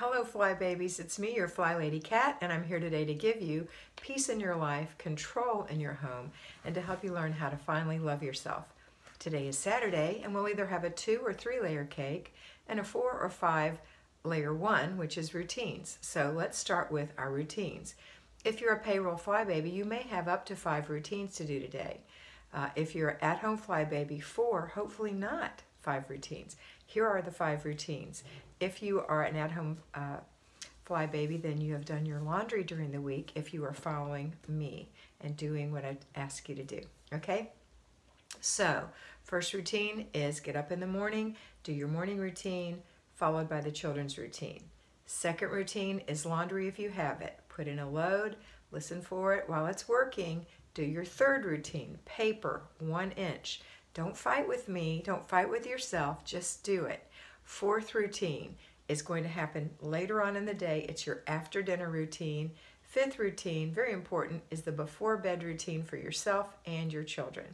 Hello Fly Babies, it's me, your FlyLady Kat, and I'm here today to give you peace in your life, control in your home, and to help you learn how to finally love yourself. Today is Saturday, and we'll either have a 2 or 3 layer cake and a 4 or 5 layer one, which is routines. So let's start with our routines. If you're a payroll fly baby, you may have up to 5 routines to do today. If you're at home fly baby, 4, hopefully not 5 routines. Here are the 5 routines. If you are an at-home fly baby, then you have done your laundry during the week if you are following me and doing what I ask you to do, okay? So, first routine is get up in the morning, do your morning routine, followed by the children's routine. Second routine is laundry if you have it. Put in a load, listen for it while it's working. Do your third routine, paper, 1 inch. Don't fight with me, don't fight with yourself, just do it. Fourth routine is going to happen later on in the day. It's your after dinner routine. Fifth routine, very important, is the before bed routine for yourself and your children.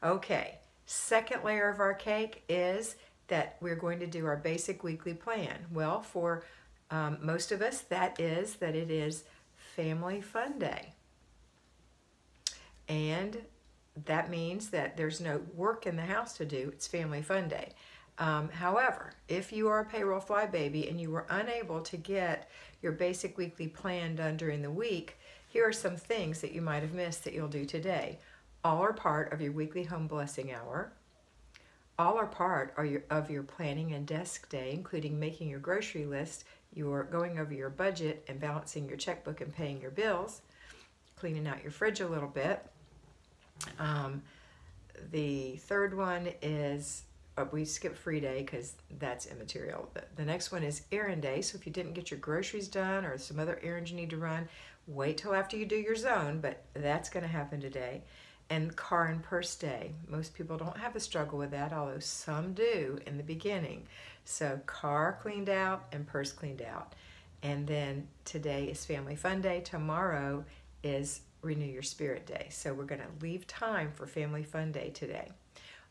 Okay, second layer of our cake is that we're going to do our basic weekly plan. Well, for most of us, it is Family Fun Day. And that means that there's no work in the house to do. It's Family Fun Day. However, if you are a payroll fly baby and you were unable to get your basic weekly plan done during the week, here are some things that you might have missed that you'll do today. All are part of your weekly home blessing hour. All are part of your planning and desk day, including making your grocery list, you're going over your budget and balancing your checkbook and paying your bills, cleaning out your fridge a little bit. The third one is we skip free day because that's immaterial. The next one is errand day. So if you didn't get your groceries done or some other errands you need to run, wait till after you do your zone, but that's going to happen today. And car and purse day. Most people don't have a struggle with that, although some do in the beginning. So car cleaned out and purse cleaned out. And then today is Family Fun Day. Tomorrow is Renew Your Spirit Day. So we're going to leave time for Family Fun Day today.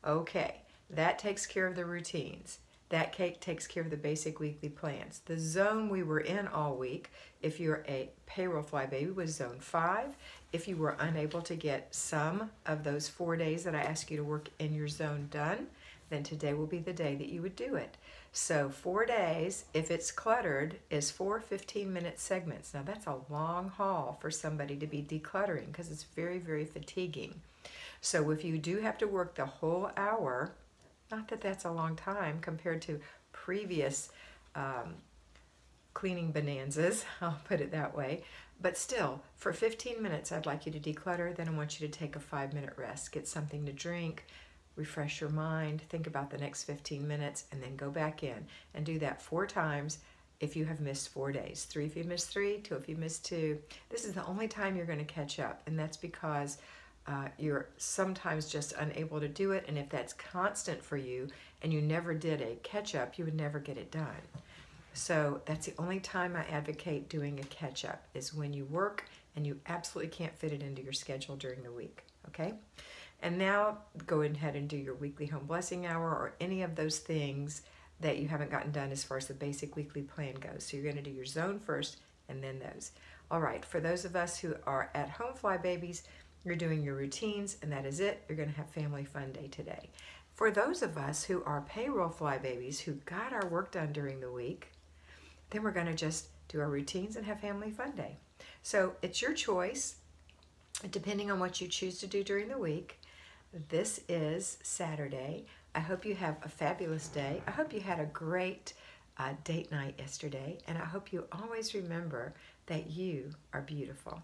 Okay. That takes care of the routines. That cake takes care of the basic weekly plans. The zone we were in all week, if you're a payroll fly baby, was zone 5. If you were unable to get some of those 4 days that I asked you to work in your zone done, then today will be the day that you would do it. So 4 days, if it's cluttered, is 4 15-minute segments. Now that's a long haul for somebody to be decluttering because it's very, very fatiguing. So if you do have to work the whole hour, not that that's a long time compared to previous cleaning bonanzas, I'll put it that way. But still, for 15 minutes, I'd like you to declutter. Then I want you to take a 5-minute rest. Get something to drink, refresh your mind, think about the next 15 minutes, and then go back in and do that 4 times if you have missed 4 days. 3 if you missed 3, 2 if you missed 2. This is the only time you're going to catch up, and that's because you're sometimes just unable to do it, and if that's constant for you and you never did a catch-up, you would never get it done. So that's the only time I advocate doing a catch-up is when you work and you absolutely can't fit it into your schedule during the week, okay? And now go ahead and do your weekly home blessing hour or any of those things that you haven't gotten done as far as the basic weekly plan goes. So you're going to do your zone first and then those. All right, for those of us who are at home fly babies, you're doing your routines, and that is it. You're going to have Family Fun Day today. For those of us who are payroll fly babies who got our work done during the week, then we're going to just do our routines and have Family Fun Day. So it's your choice, depending on what you choose to do during the week. This is Saturday. I hope you have a fabulous day. I hope you had a great date night yesterday, and I hope you always remember that you are beautiful.